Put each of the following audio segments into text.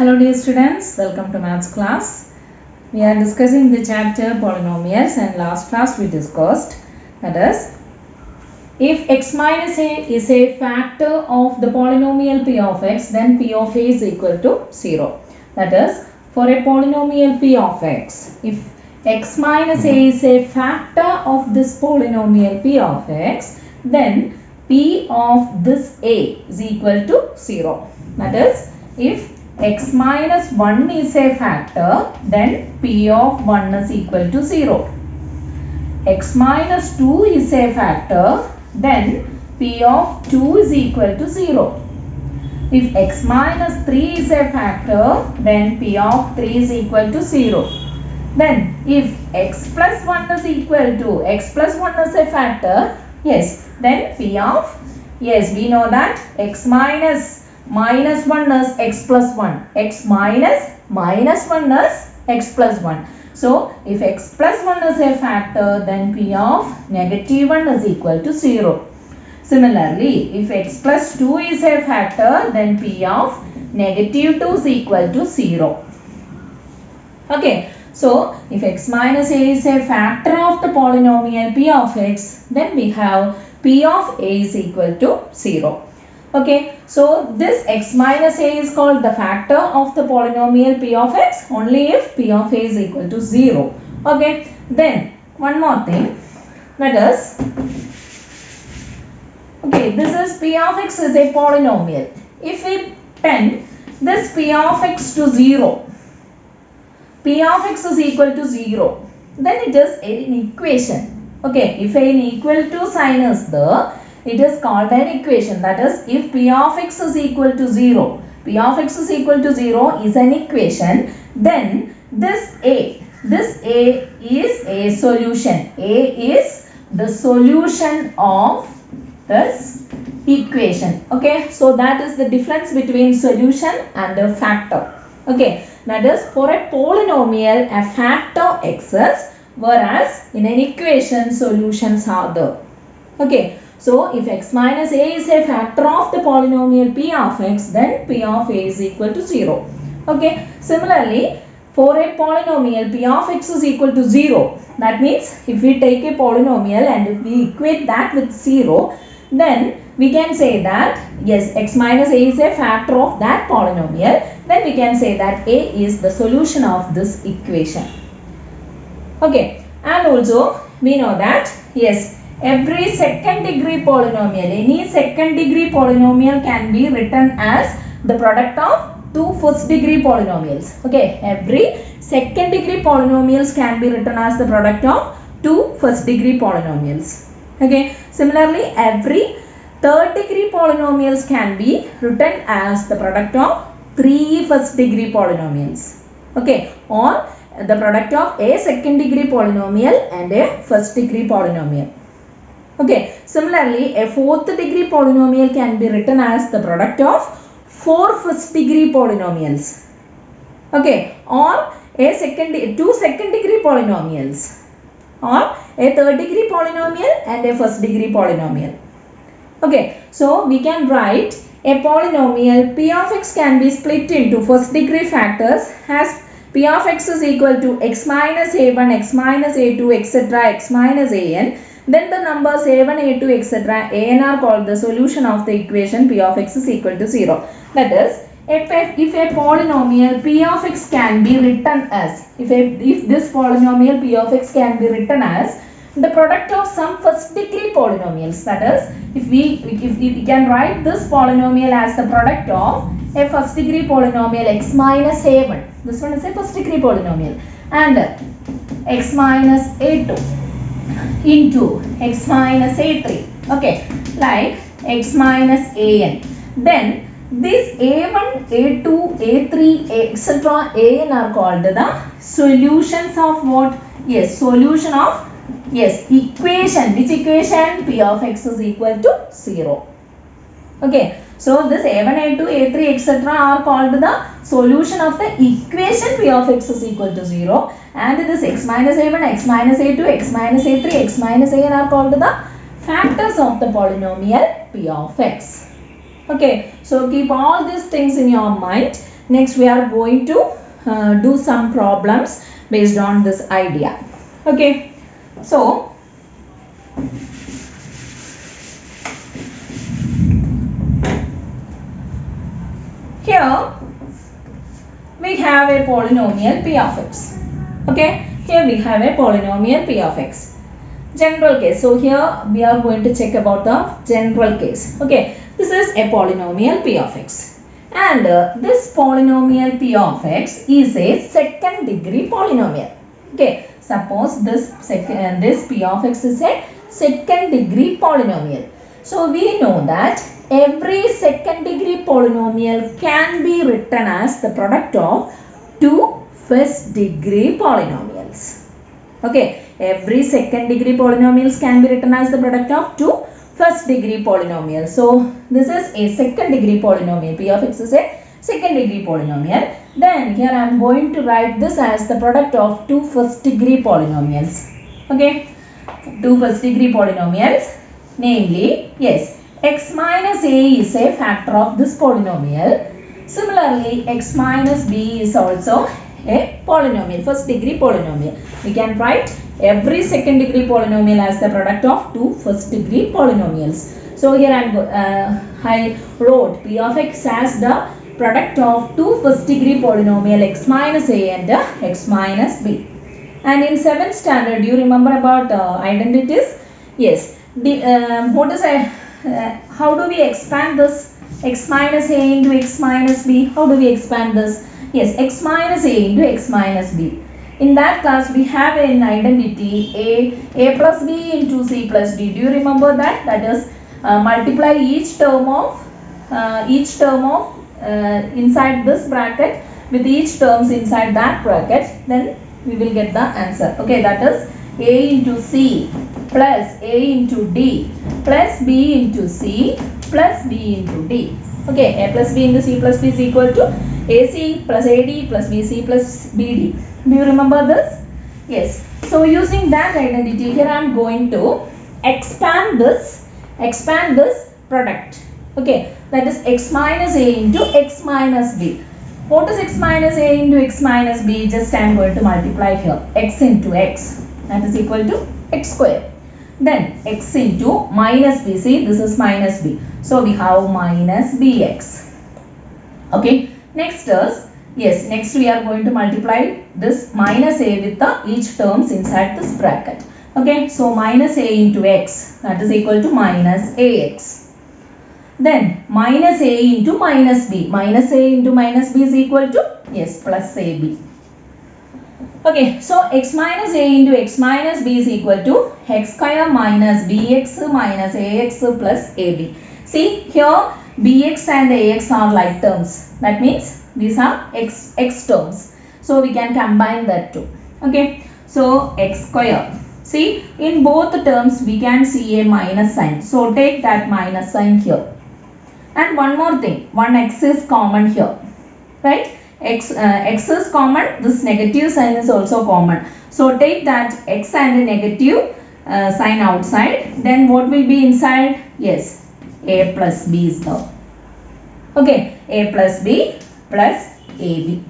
Hello dear students, welcome to maths class. We are discussing the chapter polynomials, and last class we discussed that is, if x minus a is a factor of the polynomial p of x, then p of a is equal to 0. That is, for a polynomial p of x, if x minus a is a factor of this polynomial p of x, then p of this a is equal to 0. That is, if x minus 1 is a factor, then p of 1 is equal to 0. X minus 2 is a factor, then p of 2 is equal to 0. If x minus 3 is a factor, then p of 3 is equal to 0. Then if x plus 1 is equal to, x plus 1 is a factor, yes, then p of, yes, we know that x minus 1 is x plus 1. X minus 1 is x plus 1. So, if x plus 1 is a factor, then p of negative 1 is equal to 0. Similarly, if x plus 2 is a factor, then p of negative 2 is equal to 0. Okay. So, if x minus a is a factor of the polynomial p of x, then we have p of a is equal to 0. Okay, so this x minus a is called the factor of the polynomial p of x only if p of a is equal to 0. Okay, then one more thing, that is, okay, this is p of x is a polynomial. If we pen this p of x to 0, p of x is equal to 0, then it is an equation. Okay, if an equal to sign is there, it is called an equation. That is, if p of x is equal to 0, p of x is equal to 0 is an equation, then this a is a solution. A is the solution of this equation. Okay, so that is the difference between solution and a factor. Okay, that is, for a polynomial, a factor exists, whereas in an equation, solutions are there. Okay. So, if x minus a is a factor of the polynomial p of x, then p of a is equal to 0. Okay. Similarly, for a polynomial p of x is equal to 0, that means if we take a polynomial and if we equate that with 0, then we can say that, yes, x minus a is a factor of that polynomial, then we can say that a is the solution of this equation. Okay. And also, we know that, yes, every second degree polynomial, any second degree polynomial can be written as the product of two first degree polynomials. Okay, every second degree polynomials can be written as the product of two first degree polynomials. Okay, similarly, every third degree polynomials can be written as the product of three first degree polynomials. Okay, or the product of a second degree polynomial and a first degree polynomial. Okay, similarly, a fourth degree polynomial can be written as the product of four first degree polynomials. Okay, or two second degree polynomials, or a third degree polynomial and a first degree polynomial. Okay, so we can write a polynomial p of x can be split into first degree factors as p of x is equal to x minus a1, x minus a2, etc., x minus an. Then the numbers a1, a2, etc., an are called the solution of the equation p of x is equal to 0. That is, if a polynomial p of x can be written as, if this polynomial p of x can be written as the product of some first degree polynomials. That is, if we can write this polynomial as the product of a first degree polynomial x minus a1. This one is a first degree polynomial, and x minus a2 into x minus a3, okay, like x minus an. Then this a1, a2, a3, etc., an are called the solutions of what? Yes, solution of, yes, equation. Which equation? P of x is equal to 0. Okay, so this a1, a2, a3, etc. are called the solution of the equation p of x is equal to 0, and this x minus a1, x minus a2, x minus a3, x minus an are called the factors of the polynomial p of x. Okay, so keep all these things in your mind. Next we are going to do some problems based on this idea. Okay, so here we have a polynomial p of x. Okay, here we have a polynomial p of x. General case. So here we are going to check about the general case. Okay, this is a polynomial p of x, and this polynomial p of x is a second degree polynomial. Okay, suppose this p of x is a second degree polynomial. So we know that every second degree polynomial can be written as the product of two first degree polynomials. Okay, every second degree polynomials can be written as the product of two first degree polynomials. So this is a second degree polynomial. P of x is a second degree polynomial. Then here I am going to write this as the product of two first degree polynomials. Okay, two first degree polynomials, namely, yes, x minus a is a factor of this polynomial. Similarly, x minus b is also a polynomial, first degree polynomial. We can write every second degree polynomial as the product of two first degree polynomials. So here I wrote p of x as the product of two first degree polynomial x minus a and x minus b. And in 7th standard, do you remember about identities? Yes. How do we expand this x minus a into x minus b? How do we expand this? Yes, x minus a into x minus b. In that class, we have an identity a plus b into c plus d. Do you remember that? That is, multiply each term of inside this bracket with each terms inside that bracket. Then we will get the answer. Okay, that is a into c plus a into d plus b into c plus b into d. Okay, a plus b into c plus d is equal to ac plus ad plus bc plus bd. Do you remember this? Yes. So using that identity, here I am going to expand this product. Okay, that is x minus a into x minus b. What is x minus a into x minus b? Just I am going to multiply here. X into x, that is equal to x square. Then x into minus b. See, this is minus b. So we have minus bx. Okay. Next is, yes, next we are going to multiply this minus a with each terms inside this bracket. Okay. So minus a into x, that is equal to minus ax. Then minus a into minus b. Minus a into minus b is equal to, yes, plus ab. Okay, so x minus a into x minus b is equal to x square minus bx minus ax plus ab. See, here bx and ax are like terms. That means these are x terms. So we can combine that too. Okay, so x square. See, in both terms we can see a minus sign. So take that minus sign here. And one more thing, one x is common here, right? X is common, this negative sign is also common. So take that x and a negative sign outside. Then what will be inside? Yes, a plus b is there. Okay, a plus b plus ab.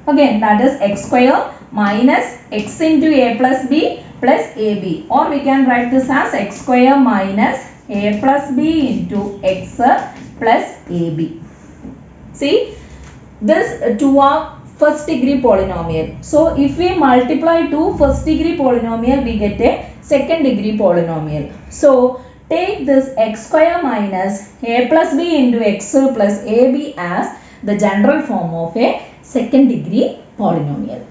Okay, that is x square minus x into a plus b plus ab. Or we can write this as x square minus a plus b into x plus ab. See, this two are first degree polynomial. So if we multiply two first degree polynomial, we get a second degree polynomial. So take this x square minus a plus b into x plus ab as the general form of a second degree polynomial.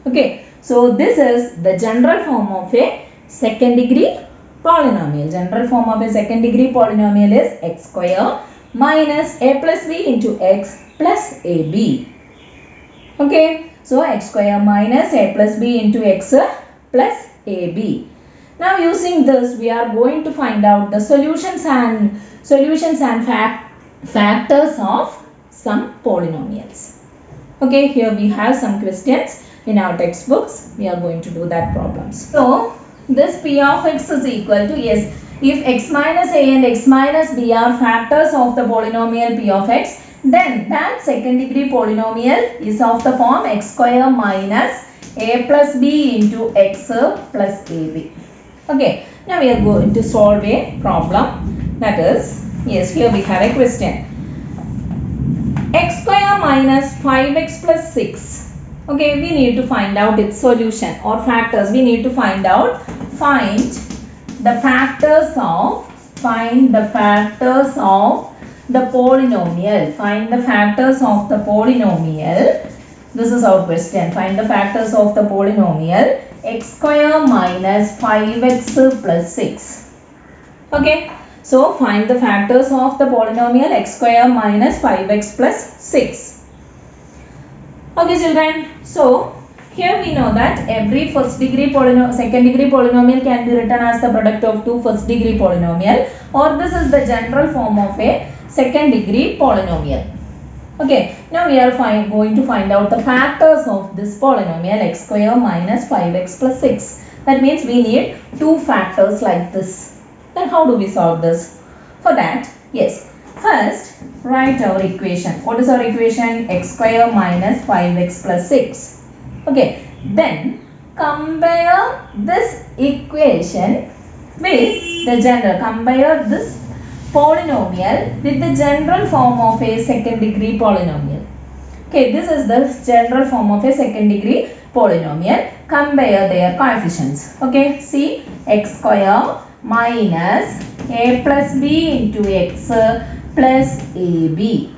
Okay, so this is the general form of a second degree polynomial. General form of a second degree polynomial is x square minus a plus b into x plus ab. Okay, so x square minus a plus b into x plus ab. Now using this, we are going to find out the solutions and factors of some polynomials. Okay, here we have some questions in our textbooks. We are going to do that problems. So this p of x is equal to, yes, if x minus a and x minus b are factors of the polynomial p of x, then that second degree polynomial is of the form x square minus a plus b into x plus ab. Okay, now we are going to solve a problem, that is, yes, here we have a question. X square minus 5x plus 6. Okay, we need to find out its solution or factors. We need to find out, find the factors of the polynomial. Find the factors of the polynomial. This is our question. Find the factors of the polynomial x square minus 5x plus 6. Okay. So, find the factors of the polynomial x square minus 5x plus 6. Okay, children. So, here we know that every second degree polynomial can be written as the product of two first degree polynomial, or this is the general form of a second degree polynomial. Okay, now we are going to find out the factors of this polynomial x square minus 5x plus 6. That means we need two factors like this. Then how do we solve this? For that, yes, first write our equation. What is our equation? X square minus 5x plus 6. Okay, then compare this equation with the general. Compare this polynomial with the general form of a second degree polynomial. Okay, this is the general form of a second degree polynomial. Compare their coefficients. Okay, see, x square minus a plus b into x plus ab.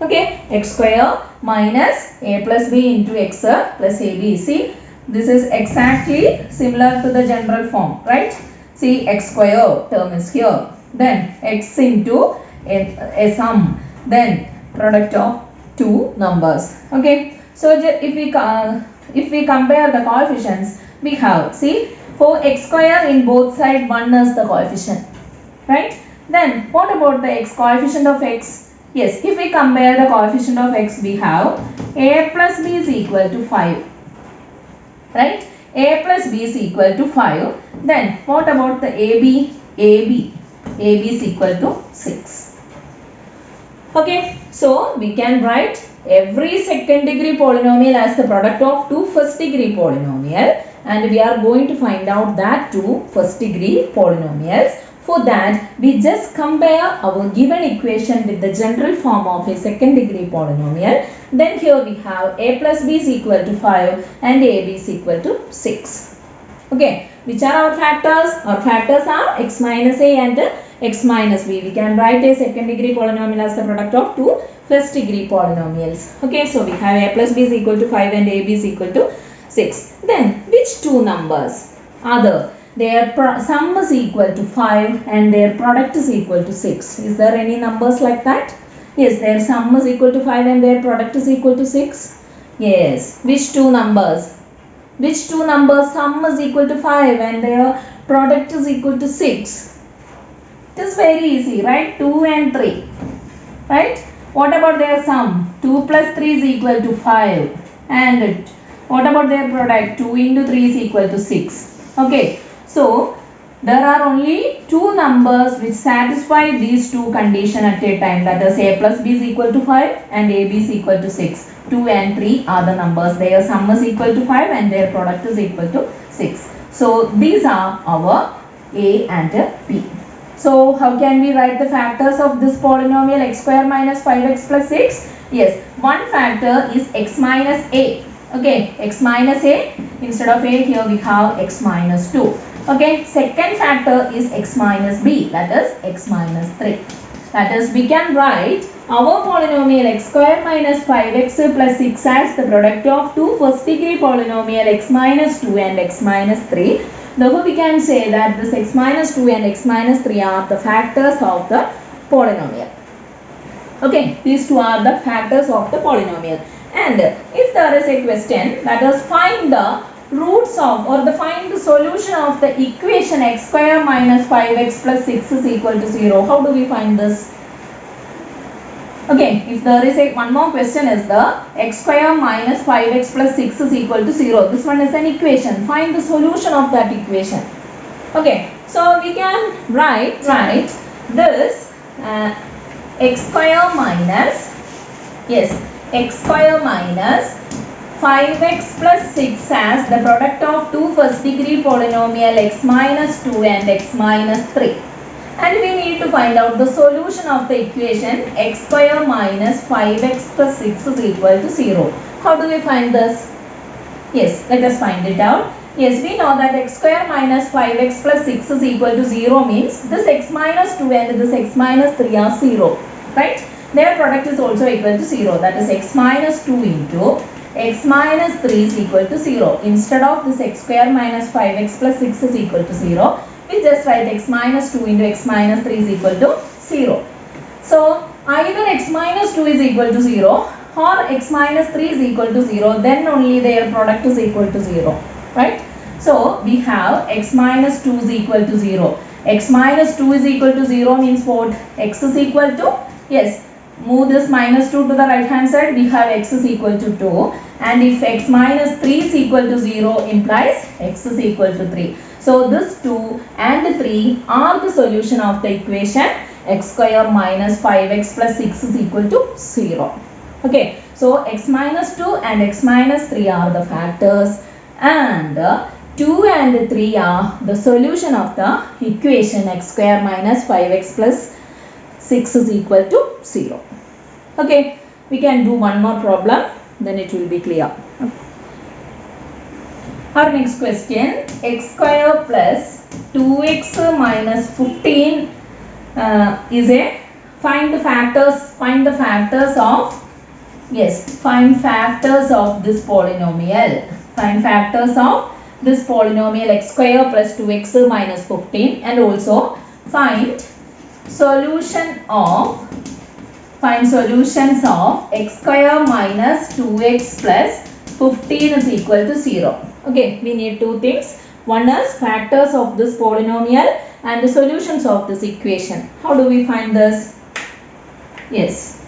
Okay, x square minus a plus b into x plus ab. See, this is exactly similar to the general form, right? See, x square term is here. Then x into a sum, then product of two numbers. Okay, so if we compare the coefficients, we have, see, for x square in both sides 1 is the coefficient, right? Then what about the x coefficient of x? Yes, if we compare the coefficient of x, we have a plus b is equal to 5, right? A plus b is equal to 5. Then what about the ab? AB is equal to 6. Okay, so we can write every second degree polynomial as the product of two first degree polynomial, and we are going to find out that two first degree polynomials. For that, we just compare our given equation with the general form of a second degree polynomial. Then here we have a plus b is equal to 5 and ab is equal to 6. Okay, which are our factors? Our factors are x minus a and x minus b. We can write a second degree polynomial as the product of two first degree polynomials. Okay, so we have a plus b is equal to 5 and ab is equal to 6. Then which two numbers are there? Their sum is equal to 5 and their product is equal to 6. Is there any numbers like that? Yes, their sum is equal to 5 and their product is equal to 6. Yes, which two numbers? Which two numbers sum is equal to 5 and their product is equal to 6? It is very easy, right? 2 and 3. Right? What about their sum? 2 plus 3 is equal to 5. And what about their product? 2 into 3 is equal to 6. Okay. So, there are only two numbers which satisfy these two conditions at a time. That is, a plus b is equal to 5 and ab is equal to 6. 2 and 3 are the numbers. Their sum is equal to 5 and their product is equal to 6. So, these are our a and b. So, how can we write the factors of this polynomial x square minus 5x plus 6? Yes, one factor is x minus a. Okay, x minus a. Instead of a, here we have x minus 2. Okay, second factor is x minus b, that is x minus 3. That is, we can write our polynomial x square minus 5x plus 6 as the product of two first degree polynomial x minus 2 and x minus 3. Therefore, we can say that this x minus 2 and x minus 3 are the factors of the polynomial. Okay, these two are the factors of the polynomial. And if there is a question, that is, find the roots of or find the solution of the equation x square minus 5x plus 6 is equal to 0. How do we find this? Okay, if there is one more question is the x square minus 5x plus 6 is equal to 0. This one is an equation. Find the solution of that equation. Okay, so we can write this x square minus, yes, x square minus 5x plus 6 as the product of two first degree polynomial x minus 2 and x minus 3. And we need to find out the solution of the equation x square minus 5x plus 6 is equal to 0. How do we find this? Yes, let us find it out. Yes, we know that x square minus 5x plus 6 is equal to 0 means this x minus 2 and this x minus 3 are 0. Right? Their product is also equal to 0. That is x minus 2 into x minus 3 is equal to 0. Instead of this x square minus 5x plus 6 is equal to 0, we just write x minus 2 into x minus 3 is equal to 0. So, either x minus 2 is equal to 0 or x minus 3 is equal to 0, then only their product is equal to 0. Right? So, we have x minus 2 is equal to 0. X minus 2 is equal to 0 means what? X is equal to, yes, move this minus 2 to the right hand side, we have x is equal to 2. And if x minus 3 is equal to 0 implies x is equal to 3. So, this 2 and 3 are the solution of the equation x square minus 5x plus 6 is equal to 0. Okay. So, x minus 2 and x minus 3 are the factors and 2 and 3 are the solution of the equation x square minus 5x plus 6 is equal to 0. Okay, we can do one more problem, then it will be clear. Our next question, x square plus 2x minus 15 is a find the factors of, yes, find factors of this polynomial. Find factors of this polynomial x square plus 2x minus 15 and also find solutions of x square minus 2x plus 15 is equal to 0. Okay, we need two things. One is factors of this polynomial and the solutions of this equation. How do we find this? Yes.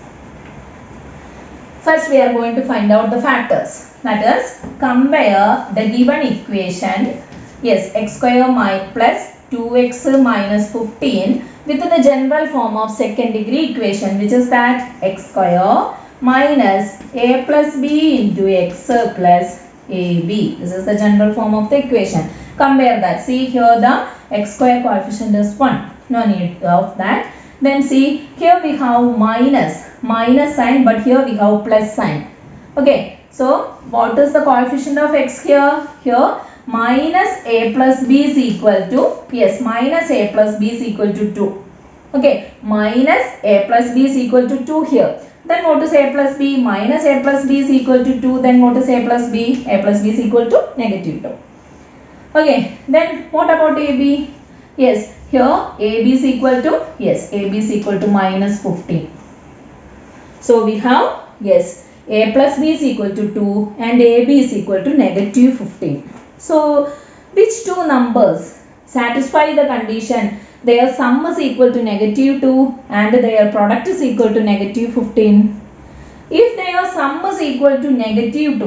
First we are going to find out the factors. That is, compare the given equation, yes, x square plus 2x minus 15 with the general form of second degree equation, which is that x square minus a plus b into x plus ab. This is the general form of the equation. Compare that. See here the x square coefficient is 1. No need of that. Then see here we have minus sign, but here we have plus sign. Okay. So what is the coefficient of x here? Here minus a plus b is equal to, yes, minus a plus b is equal to 2. Okay, minus a plus b is equal to 2 here. Then what is a plus b? Minus a plus b is equal to 2. Then what is a plus b? A plus b is equal to negative 2. Okay, then what about ab? Yes, here ab is equal to, yes, ab is equal to minus 15. So we have, yes, a plus b is equal to 2 and ab is equal to negative 15. So, which two numbers satisfy the condition their sum is equal to negative 2 and their product is equal to negative 15? If their sum is equal to negative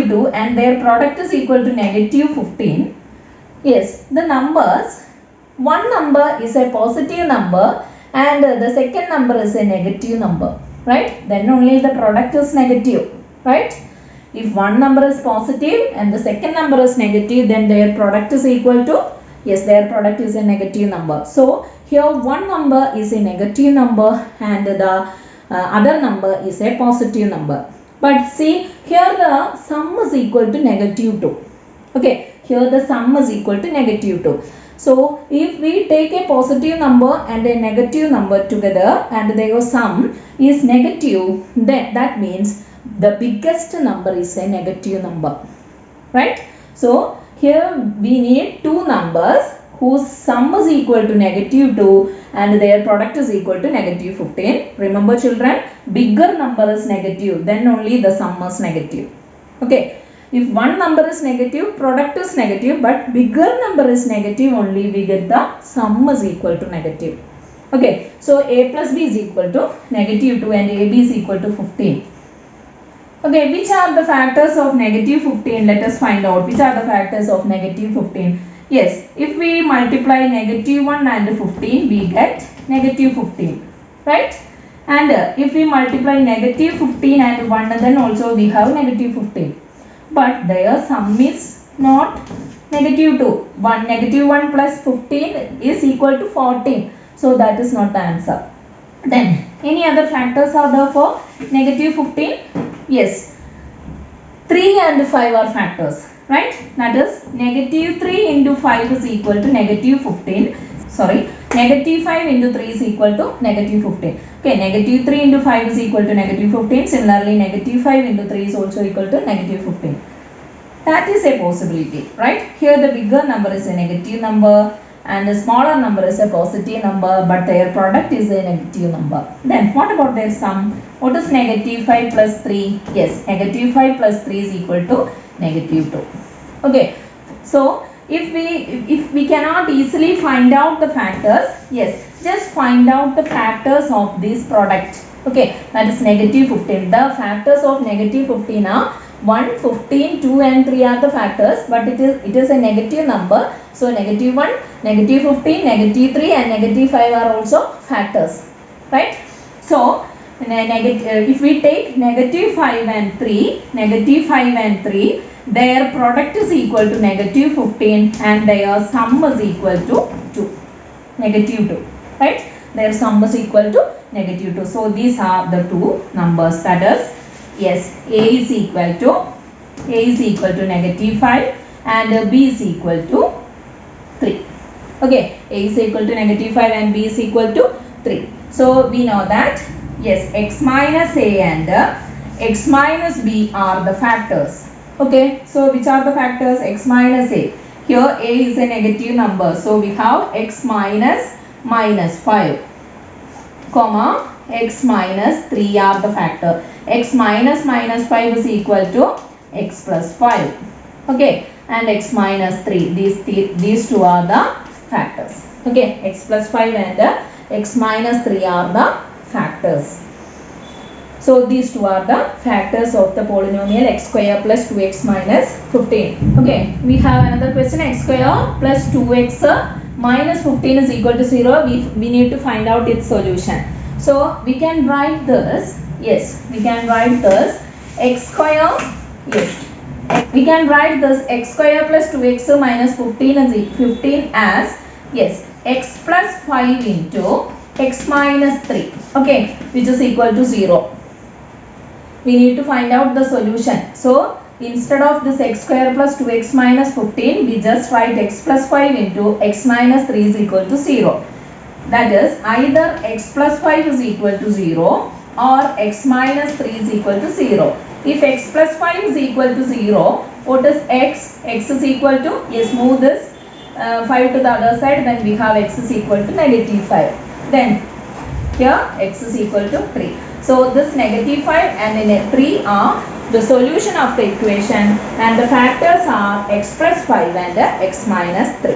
2 and their product is equal to negative 15, yes, the numbers, one number is a positive number and the second number is a negative number, right? Then only the product is negative, right? If one number is positive and the second number is negative, then their product is equal to, yes, their product is a negative number. So, here one number is a negative number and the other number is a positive number. But see, here the sum is equal to negative 2. Okay, here the sum is equal to negative 2. So, if we take a positive number and a negative number together and their sum is negative, then that means the biggest number is a negative number, right? So, here we need two numbers whose sum is equal to negative 2 and their product is equal to negative 15. Remember children, bigger number is negative, then only the sum is negative. Okay. If one number is negative, product is negative, but bigger number is negative, only we get the sum is equal to negative. Okay. So, a plus b is equal to negative 2 and ab is equal to 15. Okay, which are the factors of negative 15? Let us find out which are the factors of negative 15. Yes, if we multiply negative 1 and 15, we get negative 15, right? And if we multiply negative 15 and 1, then also we have negative 15. But their sum is not negative 2. Negative 1 plus 15 is equal to 14. So that is not the answer. Then any other factors are there for negative 15? Yes. 3 and 5 are factors. Right? That is negative 3 into 5 is equal to negative 15. Sorry. Negative 5 into 3 is equal to negative 15. Okay, negative 3 into 5 is equal to negative 15. Similarly, negative 5 into 3 is also equal to negative 15. That is a possibility, right? Here the bigger number is a negative number and the smaller number is a positive number, but their product is a negative number. Then what about their sum? What is negative 5 plus 3? Yes, negative 5 plus 3 is equal to negative 2. Okay, so if we cannot easily find out the factors, yes, just find out the factors of this product. Okay, that is negative 15. The factors of negative 15 are 1, 15, 2 and 3 are the factors, but it is a negative number. So negative 1, negative 15, negative 3 and negative 5 are also factors, right? So if we take negative 5 and 3, their product is equal to negative 15 and their sum is equal to 2, negative 2, right? Their sum is equal to negative 2. So these are the two numbers, that is, yes, A is equal to negative 5 and B is equal to 3. Okay, A is equal to negative 5 and B is equal to 3. So we know that, yes, x minus A and x minus B are the factors. Okay, so which are the factors? X minus A. Here A is a negative number. So we have x minus 5, comma, x minus 3 are the factor. X minus 5 is equal to x plus 5. Okay, and x minus 3. These two are the factors. Okay, x plus 5 and x minus 3 are the factors. So these two are the factors of the polynomial x square plus 2x minus 15. Okay, we have another question, x square plus 2x minus 15 is equal to 0. We need to find out its solution. So we can write this, yes, we can write this x square, yes, we can write this x square plus 2x minus 15 as, yes, x plus 5 into x minus 3, okay, which is equal to 0. We need to find out the solution. So instead of this x square plus 2x minus 15, we just write x plus 5 into x minus 3 is equal to 0. That is, either x plus 5 is equal to 0 or x minus 3 is equal to 0. If x plus 5 is equal to 0, what is x? X is equal to, yes, move this 5 to the other side, then we have x is equal to negative 5. Then here x is equal to 3. So this negative 5 and 3 are the solution of the equation and the factors are x plus 5 and x minus 3.